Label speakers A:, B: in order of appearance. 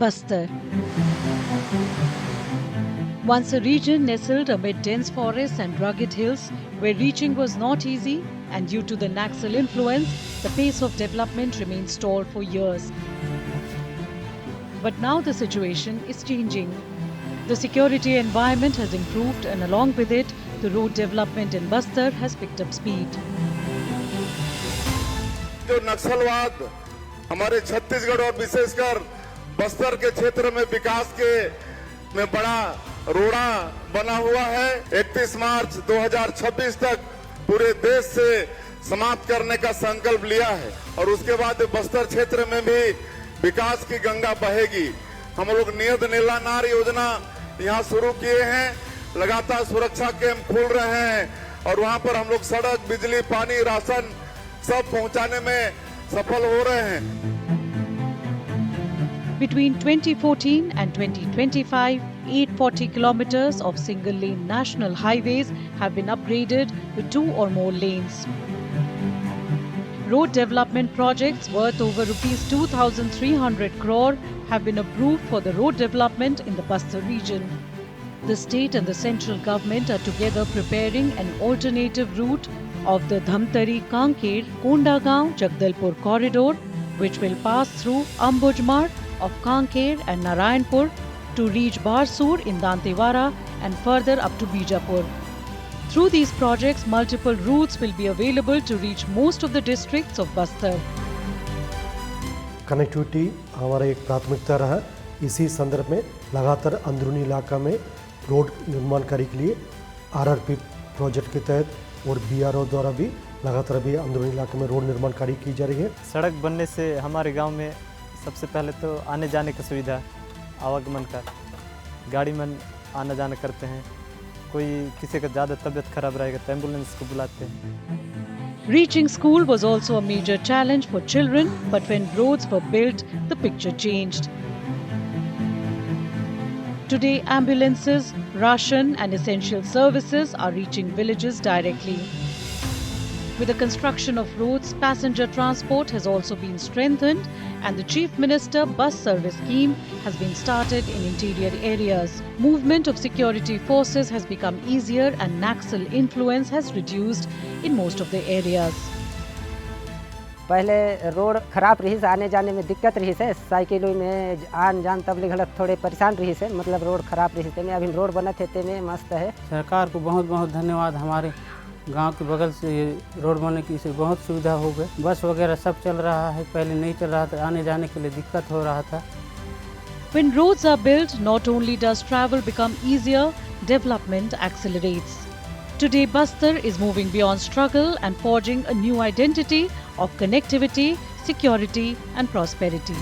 A: Bastar. Once a region nestled amid dense forests and rugged hills, where reaching was not easy, and due to the Naxal influence, the pace of development remained stalled for years. But now the situation is changing. The security environment has improved, and along with it, the road development in Bastar has picked up speed.
B: जो नक्सलवाद हमारे छत्तीसगढ़ और विशेषकर बस्तर के क्षेत्र में विकास के में बड़ा रोड़ा बना हुआ है, 31 मार्च 2026 तक पूरे देश से समाप्त करने का संकल्प लिया है और उसके बाद बस्तर क्षेत्र में भी विकास की गंगा बहेगी। हम लोग नियत नीला नार योजना यहाँ शुरू किए हैं, लगातार सुरक्षा कैंप खोल रहे हैं और वहाँ पर हम लोग सड़क, बिजली, पानी, राशन सब पहुँचाने में सफल हो रहे हैं।
A: Between 2014 and 2025, 840 kilometers of single-lane national highways have been upgraded with 2 or more lanes. Road development projects worth over rupees 2,300 crore have been approved for the road development in the Bastar region. The state and the central government are together preparing an alternative route of the Dhamtari-Kanker-Kondagaon-Jagdalpur corridor, which will pass through Ambujmar of Kanker and Narayanpur to reach Barsur in Dantewara and further up to Bijapur. Through these projects, multiple routes will be available to reach most of the districts of Bastar.
C: Connectivity हमारा एक प्राथमिकता रहा। इसी संदर्भ में लगातार अंदरूनी इलाका में रोड निर्माण कार्य के लिए आरआरपी प्रोजेक्ट के तहत और बीआरओ द्वारा भी लगातार भी अंदरूनी इलाके में रोड निर्माण कार्य की जा रही है।
D: सड़क बनने से हमारे गांव में सबसे पहले तो आने जाने की सुविधा, आवागमन का, गाड़ी में आना जाना करते हैं। कोई किसी का ज़्यादा तबीयत खराब रहेगा तो एम्बुलेंस को बुलाते हैं।
A: Reaching school was also a major challenge for children, but when roads were built, the picture changed. Today, ambulances, ration and essential services are reaching villages directly. With the construction of roads, passenger transport has also been strengthened and the Chief Minister bus service scheme has been started in interior areas. Movement of security forces has become easier and Naxal influence has reduced in most of the areas.
E: पहले road खराब रही से, आने जाने में दिक्कत रही से, साइकिलों में आन जान तबलीग गलत थोड़े परेशान रही से, मतलब रोड खराब रही से में अभी रोड बना थे में मस्त है।
F: सरकार को बहुत बहुत धन्यवाद। हमारे गांव के बगल से ये रोड बनने की से बहुत सुविधा हो गई। बस वगैरह सब चल रहा है, पहले नहीं चल रहा था, आने जाने के लिए दिक्कत हो रहा था।
A: When roads are built, not only does travel become easier, development accelerates. Today, Bastar is moving beyond struggle and forging a new identity of connectivity, security and prosperity.